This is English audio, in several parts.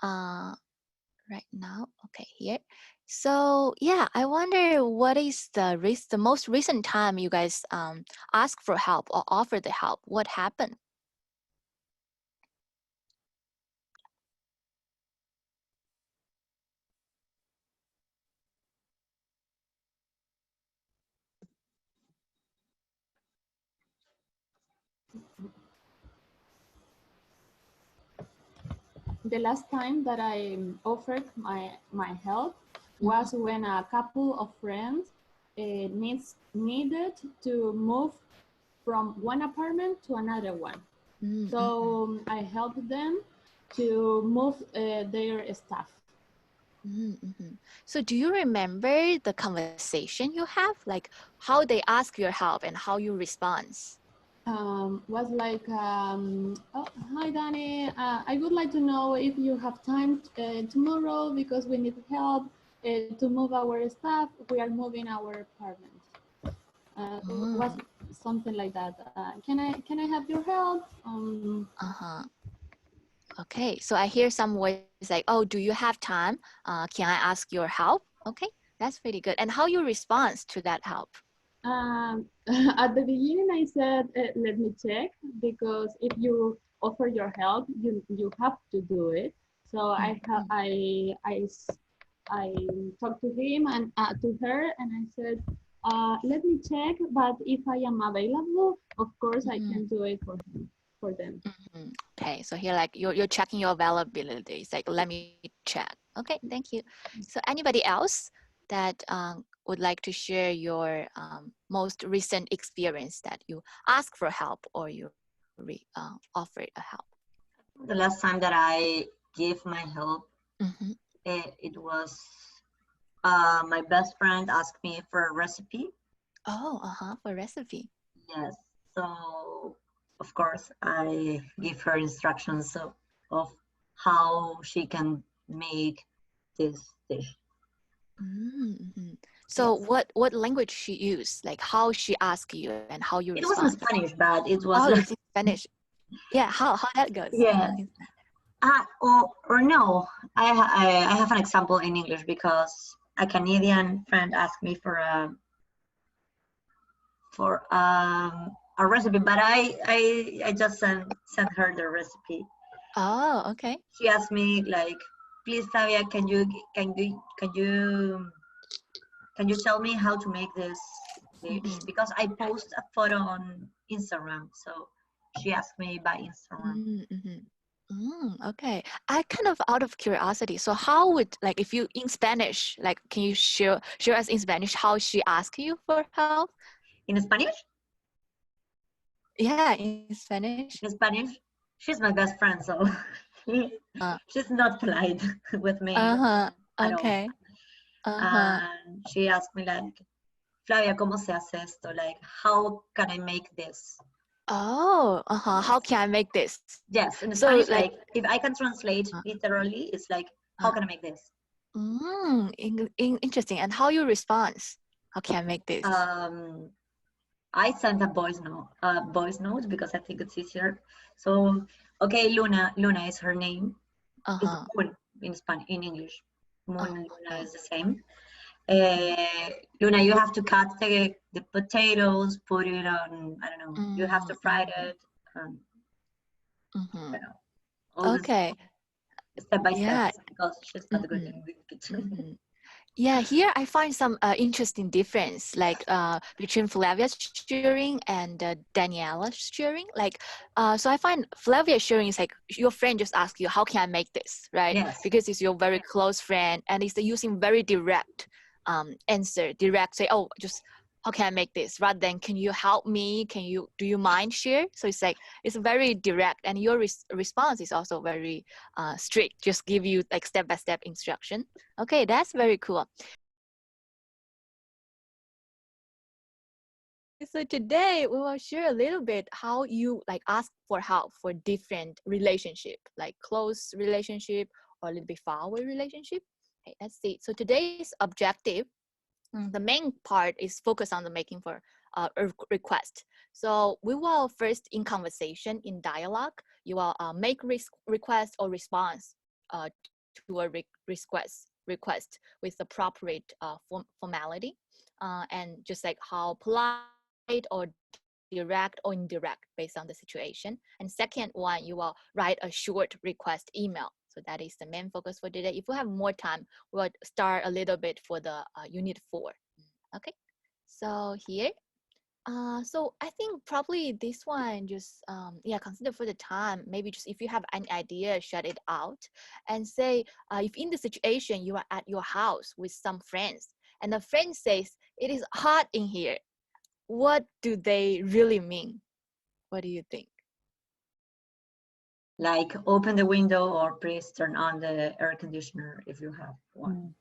Uh, right now, okay, here. So yeah, I wonder what is the most recent time you guys ask for help or offer the help? What happened? The last time that I offered my help was when a couple of friends needed to move from one apartment to another one. So I helped them to move their stuff. So do you remember the conversation you have? Like how they ask your help and how you respond? Was like, oh, hi Danny, I would like to know if you have time tomorrow because we need help to move our stuff. We are moving our apartment. Was something like that. Can I have your help? Okay, so I hear some words like, oh, do you have time? Can I ask your help? Okay, that's pretty good. And how you respond to that help? At the beginning, I said, let me check, because if you offer your help, you have to do it. So I talked to him and to her, and I said, let me check, but if I am available, of course I can do it for them. Okay, so here like you're checking your availability. It's like, let me check. Okay, thank you. So anybody else that would like to share your most recent experience that you ask for help or you offered a help? The last time that I gave my help, it was my best friend asked me for a recipe. Oh, for recipe. Yes. So of course I give her instructions of how she can make this dish. So yes. What language she used? Like how she asked you and how you respond? It was in Spanish, but it was it's in Spanish. Yeah, how that goes? Yeah. Or no, I have an example in English because a Canadian friend asked me for a recipe, but I just sent her the recipe. Oh, okay. She asked me like, please Flavia, can you tell me how to make this dish? Because I post a photo on Instagram, so she asked me by Instagram. Okay, I kind of out of curiosity. So how would, like, if you in Spanish, like, can you share us in Spanish how she asked you for help? In Spanish? Yeah, in Spanish. In Spanish, she's my best friend, so she's not polite with me at okay. all. And she asked me like, Flavia, ¿cómo se hace esto? Like, how can I make this? Oh, how can I make this? Yes, in Spanish, like, if I can translate literally, it's like, how can I make this? Interesting. And how you respond? How can I make this? I sent a voice note because I think it's easier. So, okay, Luna is her name. It's Moon in English. Moon and Luna is the same. Luna, you have to cut the potatoes, put it on, I don't know, you have to fry it. Okay. Step by step, because she's not good in the kitchen. Yeah, here I find some interesting difference, like between Flavia's sharing and Daniela's sharing. Like, so I find Flavia sharing is like your friend just asks you, "How can I make this?" Right? Yes. Because it's your very close friend, and it's using very direct answer. Direct, say, "Oh, just how can I make this?" Rather than, "Can you help me? Do you mind share?" So it's like it's very direct, and your response is also very strict. Just give you like step by step instruction. Okay, that's very cool. So today we will share a little bit how you like ask for help for different relationship, like close relationship or a little bit far away relationship. Okay, let's see. So today's objective, the main part is focus on the making for a request. So we will first in conversation, in dialogue, you will make request or response to a request with appropriate formality, and just like how polite or direct or indirect based on the situation. And second one, you will write a short request email. So that is the main focus for today. If we have more time, we'll start a little bit for the unit 4. Okay, so here. So I think probably this one just, consider for the time, maybe just if you have an idea, shut it out and say, if in the situation you are at your house with some friends and the friend says, it is hot in here, what do they really mean? What do you think? Like open the window or please turn on the air conditioner if you have one.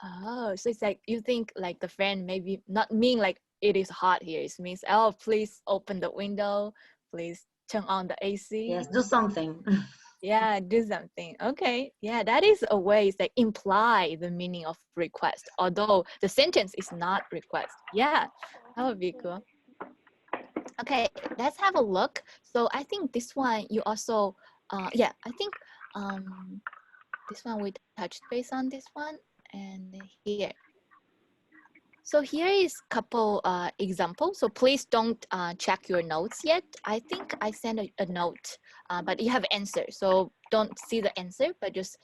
Oh, so it's like you think like the friend maybe not mean like it is hot here. It means, oh, please open the window, please turn on the AC. Yes, do something. Yeah, do something. Okay, yeah, that is a way to like, imply the meaning of request, although the sentence is not request. Yeah, that would be cool. Okay, let's have a look. So I think this one you also, I think this one we touched base on this one, and here. So here is couple examples. So please don't check your notes yet. I think I sent a note, but you have answer. So don't see the answer, but just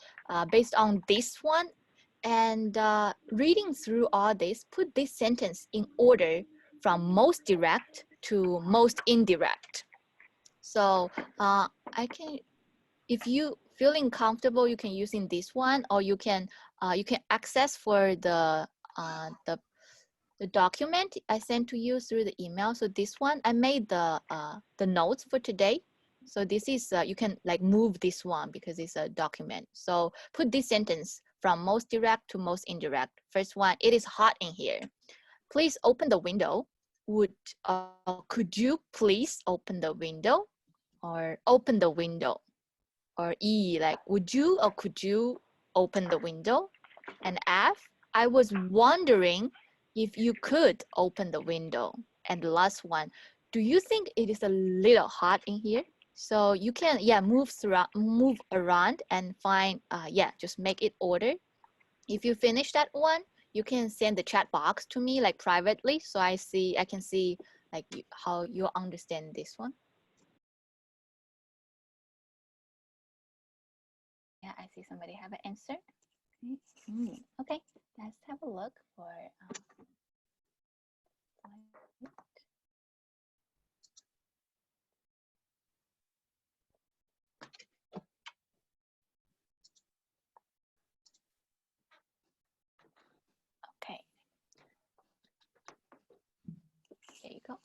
based on this one and reading through all this, put this sentence in order from most direct to most indirect. So I can, if you feeling comfortable, you can use in this one, or you can access for the document I sent to you through the email. So this one, I made the notes for today. So this is, you can like move this one because it's a document. So put this sentence from most direct to most indirect. First one, it is hot in here. Please open the window. Could you please open the window? Or open the window. Or E, like, would you or could you open the window? And F, I was wondering if you could open the window. And the last one, do you think it is a little hot in here? So you can, move around and find, just make it order. If you finish that one, you can send the chat box to me like privately. So I can see like how you understand this one. Yeah, I see somebody have an answer. Okay, let's have a look for okay. Here you go.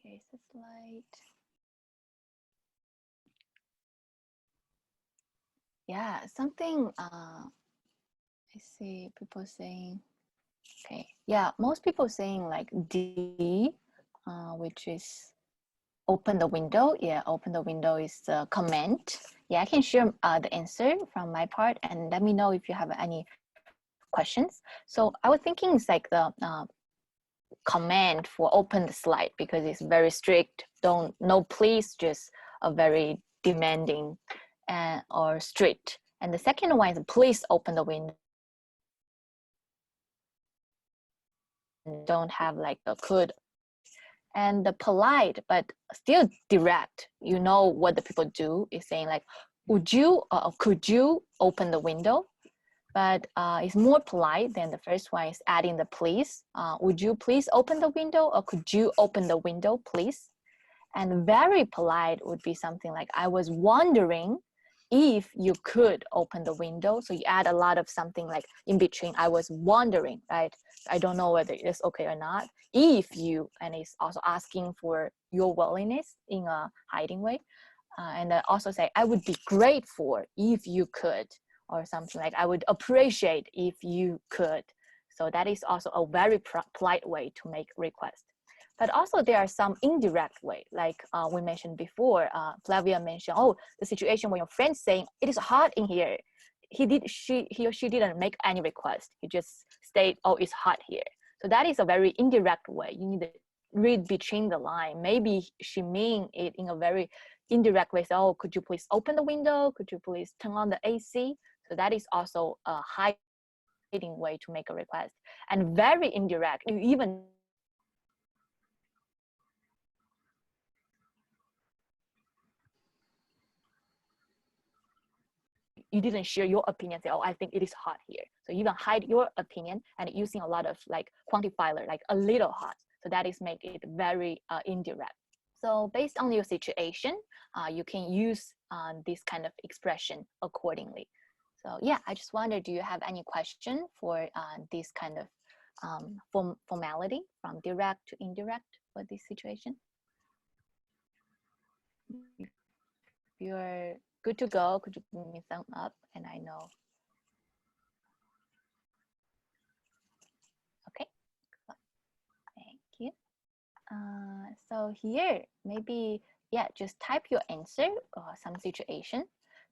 Here's the slide. Yeah, something I see people saying, okay, yeah, most people saying like D, which is open the window. Yeah, open the window is the comment. Yeah, I can share the answer from my part and let me know if you have any questions. So I was thinking it's like the command for open the slide because it's very strict. No please, just a very demanding or strict. And the second one is please open the window. Don't have like a could. And the polite but still direct, you know what the people do is saying like, would you or could you open the window? But it's more polite than the first one is adding the please. Would you please open the window or could you open the window, please? And very polite would be something like, I was wondering if you could open the window. So you add a lot of something like in between, I was wondering, right? I don't know whether it's okay or not. If you, and it's also asking for your willingness in a hiding way. And I also say, I would be grateful if you could, or something like, I would appreciate if you could. So that is also a very polite way to make requests. But also there are some indirect way, like we mentioned before, Flavia mentioned, oh, the situation when your friend's saying, it is hot in here. He or she didn't make any request. He just state, oh, it's hot here. So that is a very indirect way. You need to read between the line. Maybe she mean it in a very indirect way. So, oh, could you please open the window? Could you please turn on the AC? So that is also a hiding way to make a request. And very indirect, you even you didn't share your opinion, say, oh, I think it is hot here. So you even hide your opinion and using a lot of like quantifier, like a little hot. So that is make it very indirect. So based on your situation, you can use this kind of expression accordingly. So yeah, I just wonder, do you have any question for this kind of formality from direct to indirect for this situation? If you're good to go, could you give me a thumb up? And I know. Okay, thank you. So here, maybe, yeah, just type your answer or some situation.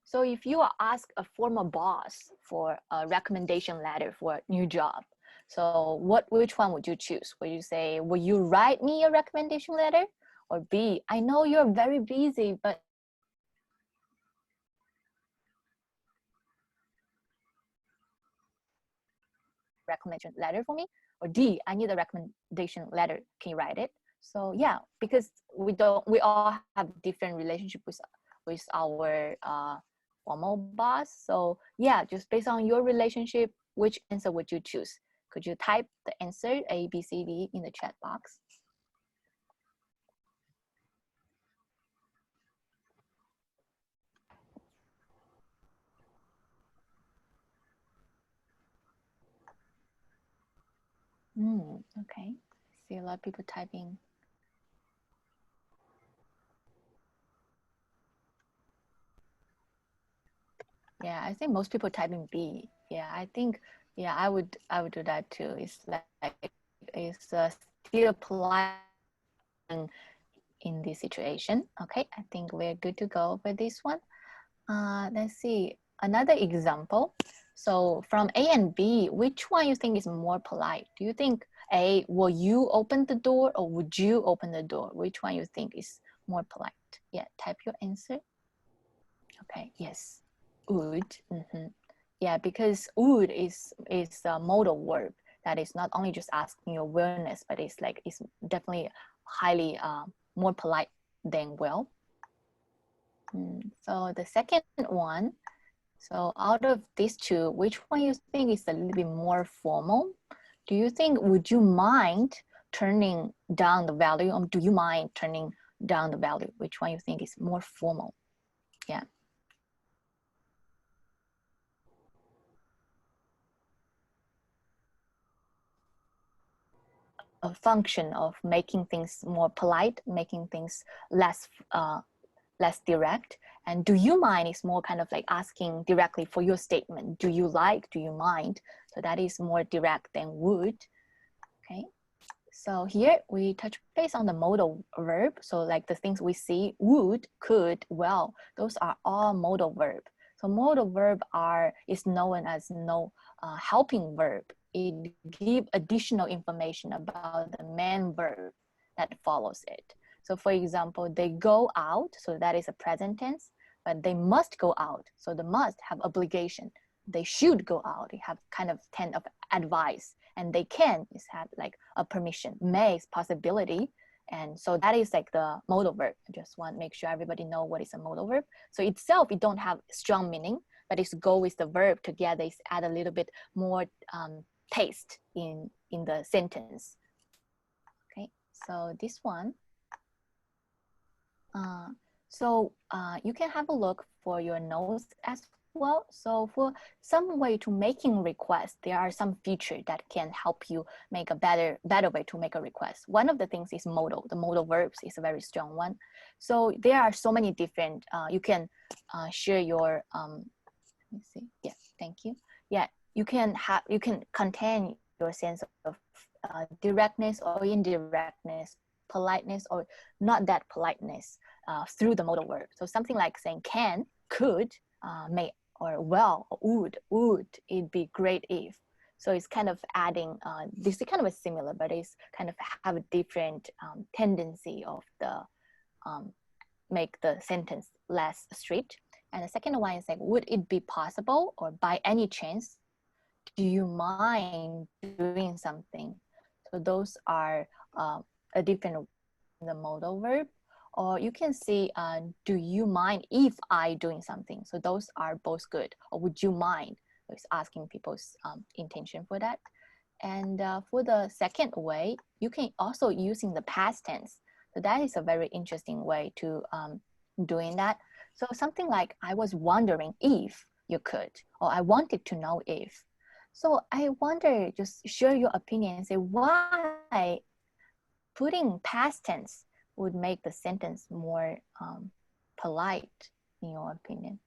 So if you are asked a former boss for a recommendation letter for a new job, so which one would you choose? Would you say, will you write me a recommendation letter? Or B, I know you're very busy, but recommendation letter for me? Or D, I need a recommendation letter, can you write it? So yeah, because we all have different relationship with our formal boss. So yeah, just based on your relationship, which answer would you choose? Could you type the answer A, B, C, D in the chat box? Okay, I see a lot of people typing. Yeah, I think most people typing B. Yeah, I think, yeah, I would do that too. It's like it's still polite in this situation. Okay, I think we're good to go for this one. Let's see another example. So from A and B, which one you think is more polite? Do you think A, will you open the door, or would you open the door? Which one you think is more polite? Yeah, type your answer. Okay, yes, would. Yeah, because would is a modal verb that is not only just asking your willingness, but it's like it's definitely highly more polite than will. So the second one, so out of these two, which one you think is a little bit more formal? Do you think, would you mind turning down the value, or do you mind turning down the value? Which one you think is more formal? Yeah. A function of making things more polite, making things less direct. And do you mind is more kind of like asking directly for your statement. Do you like, do you mind? So that is more direct than would. Okay. So here we touch base on the modal verb. So like the things we see, would, could, well, those are all modal verb. So modal verb is known as no helping verb. It gives additional information about the main verb that follows it. So for example, they go out, so that is a present tense, but they must go out. So the must have obligation. They should go out. They have kind of tense of advice. And they can is have like a permission. May is possibility. And so that is like the modal verb. I just want to make sure everybody know what is a modal verb. So itself, it don't have strong meaning, but it's go with the verb together. It's add a little bit more taste in the sentence. Okay, so this one. You can have a look for your notes as well. So for some way to making requests, there are some features that can help you make a better way to make a request. One of the things is modal. The modal verbs is a very strong one. So there are so many different, you can share your, let me see, yeah, thank you. Yeah, you can contain your sense of directness or indirectness, politeness or not that politeness through the modal verb. So something like saying can, could, may, or well, or would it be great if. So it's kind of adding, this is kind of a similar, but it's kind of have a different tendency of the, make the sentence less strict. And the second one is like, would it be possible or by any chance, do you mind doing something? So those are a different the modal verb. Or you can say, do you mind if I doing something? So those are both good. Or would you mind? So it's asking people's intention for that. And for the second way, you can also using the past tense. So that is a very interesting way to doing that. So something like, I was wondering if you could, or I wanted to know if. So I wonder, just share your opinion and say why putting past tense would make the sentence more polite, in your opinion.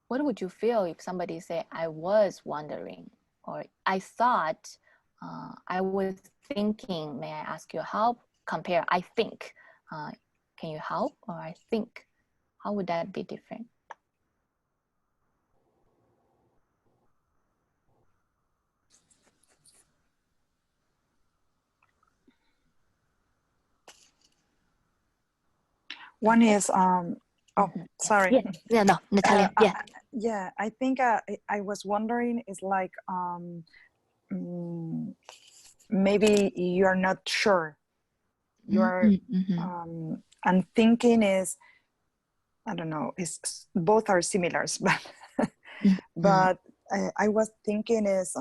What would you feel if somebody say, I was wondering, or I thought, I was thinking, may I ask your help? Compare, I think, can you help? Or I think, how would that be different? One is, sorry. Yeah, no, Natalia, yeah. Yeah, I think I was wondering, is like, maybe you're not sure. You're, and thinking is, I don't know, both are similars, but, but I was thinking is,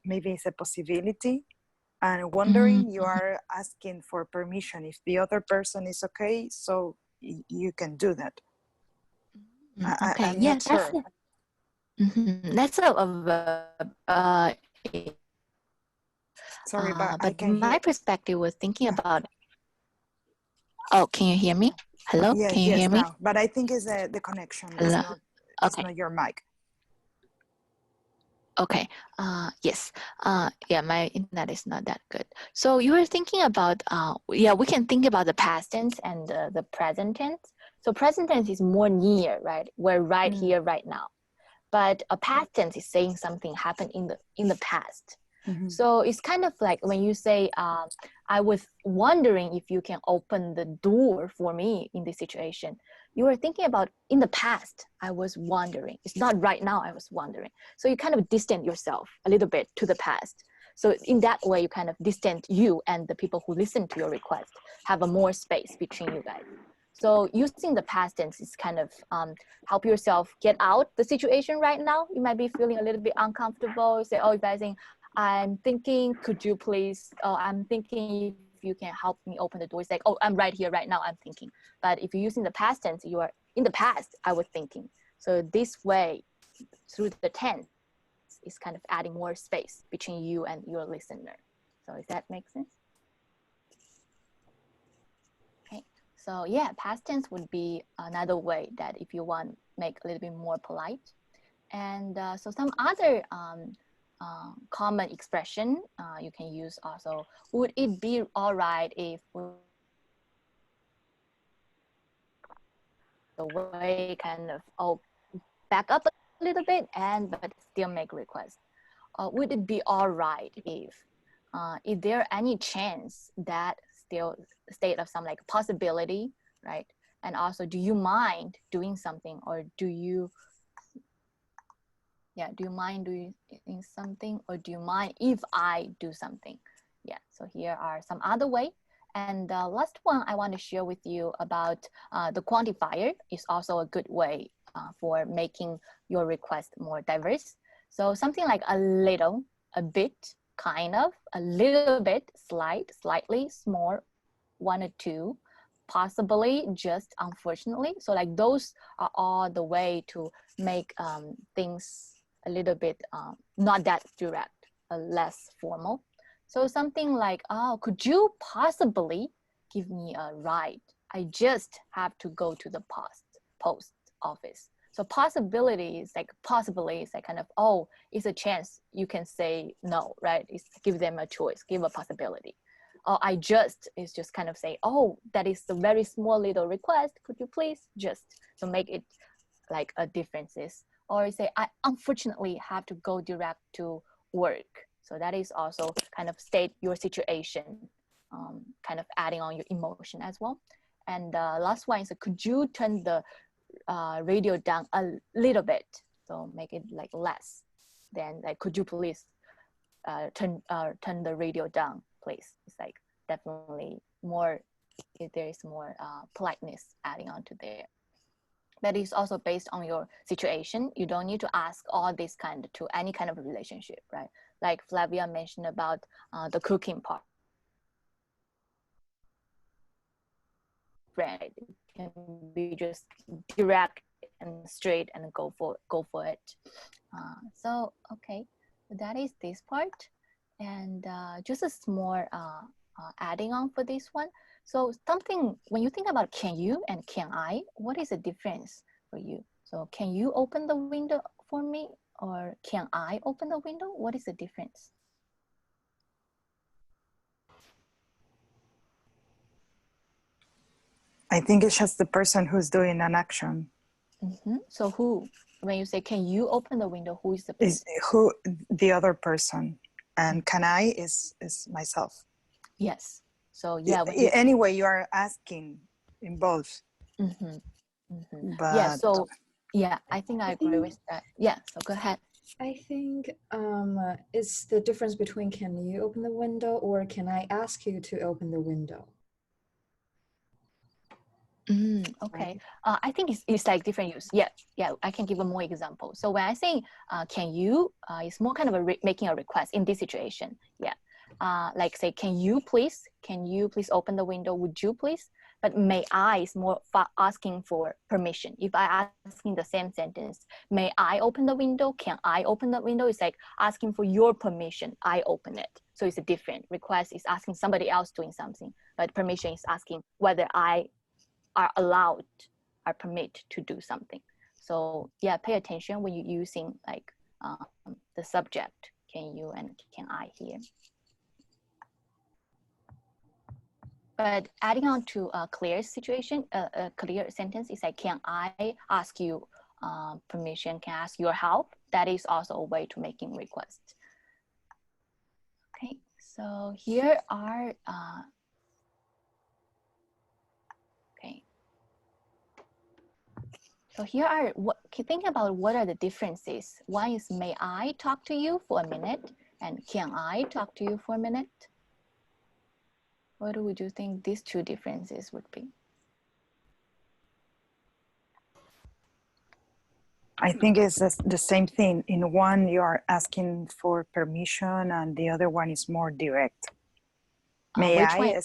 maybe it's a possibility. And wondering, you are asking for permission if the other person is okay, so you can do that. Okay, I'm yeah, not sure. That's sorry, but I can my hear. perspective was thinking about. Oh, can you hear me? Hello, yes, can you hear me? Now, but I think it's the connection. Hello? It's not your mic. Okay. Yes. Yeah, my internet is not that good. So you were thinking about, yeah, we can think about the past tense and the present tense. So present tense is more near, right? We're right here, right now. But a past tense is saying something happened in the past. So it's kind of like when you say, I was wondering if you can open the door for me in this situation. You were thinking about in the past, I was wondering. It's not right now, I was wondering. So you kind of distance yourself a little bit to the past. So in that way, you kind of distance you and the people who listen to your request, have a more space between you guys. So using the past tense is kind of help yourself get out the situation right now. You might be feeling a little bit uncomfortable. You say, oh, you guys think, I'm thinking, could you please, I'm thinking if you can help me open the door. It's like, oh, I'm right here, right now, I'm thinking. But if you're using the past tense, you are in the past, I was thinking. So this way, through the tense, is kind of adding more space between you and your listener. So does that make sense? Okay, so yeah, past tense would be another way that if you want to make a little bit more polite. And so some other common expression you can use also. Would it be all right if the way kind of back up a little bit and but still make requests? Would it be all right if is there any chance that still state of some like possibility, right? And also, do you mind doing something, or do you mind doing something, or do you mind if I do something? Yeah, so here are some other way. And the last one I want to share with you about the quantifier is also a good way for making your request more diverse. So something like a little, a bit, kind of, a little bit, slightly, small, one or two, possibly, just, unfortunately. So like those are all the way to make things a little bit not that direct, less formal. So something like, oh, could you possibly give me a ride? I just have to go to the post office. So possibility is like, possibly is like kind of, oh, it's a chance you can say no, right? It's give them a choice, give a possibility. Or I just is just kind of say, oh, that is a very small little request. Could you please just, so make it like a differences. Or say, I unfortunately have to go direct to work. So that is also kind of state your situation, kind of adding on your emotion as well. And last one is, could you turn the radio down a little bit? So make it like less. Then like, could you please turn the radio down, please? It's like definitely more, there is more politeness adding on to there. That is also based on your situation. You don't need to ask all this kind to any kind of relationship, right? Like Flavia mentioned about the cooking part. Right, it can be just direct and straight and go for it. So okay, that is this part, and just a small adding on for this one. So something, when you think about can you and can I, what is the difference for you? So can you open the window for me, or can I open the window? What is the difference? I think it's just the person who's doing an action. Mm-hmm. So who, when you say can you open the window, who is the person? Is who, the other person, and can I is myself. Yes. So yeah. Anyway, you are asking in both. Mm-hmm. Mm-hmm. But yeah. So yeah, I think I agree with that. Yeah. So go ahead. I think it's the difference between can you open the window or can I ask you to open the window. Okay. I think it's like different use. Yeah. I can give a more example. So when I say can you, it's more kind of making a request in this situation. Yeah. Like say, can you please open the window? Would you please? But may I is more asking for permission. If I asking the same sentence, may I open the window? Can I open the window? It's like asking for your permission. I open it. So it's a different request. Is asking somebody else doing something, but permission is asking whether I are allowed, are permitted to do something. So yeah, pay attention when you're using like the subject, can you and can I here. But adding on to a clear situation, a clear sentence is like, can I ask you permission? Can I ask your help? That is also a way to making requests. Okay, so here are, so here are, think about what are the differences. One is, may I talk to you for a minute? And can I talk to you for a minute? What would you think these two differences would be? I think it's the same thing. In one, you are asking for permission, and the other one is more direct. May I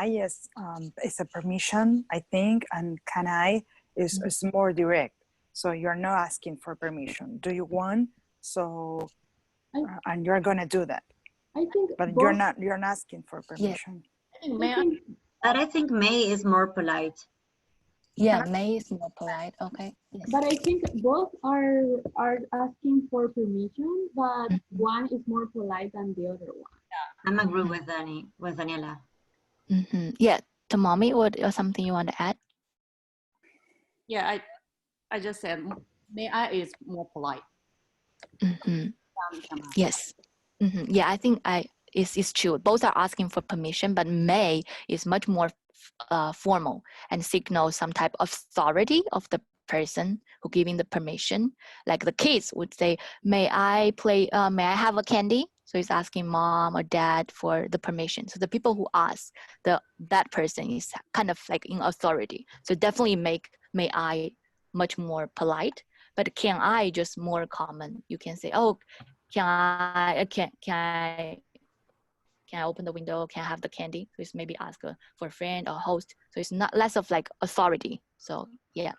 is a permission, I think, and can I is more direct. So you're not asking for permission. Do you want? So, and you're gonna do that. I think, but you're not asking for permission. Yeah. But I think may is more polite. Yeah, may is more polite. Okay. Yes. But I think both are asking for permission, but one is more polite than the other one. Yeah. I'm agree with Daniela. Yeah, Tomomi, or something you want to add? Yeah, I just said may I is more polite. Yes. Yeah, I think it's true. Both are asking for permission, but may is much more formal and signals some type of authority of the person who giving the permission. Like the kids would say, may I have a candy? So he's asking mom or dad for the permission. So the people who ask, that person is kind of like in authority. So definitely make may I much more polite, but can I just more common. You can say, oh, can I open the window? Can I have the candy? So it's maybe ask for a friend or host. So it's not less of like authority. So yeah,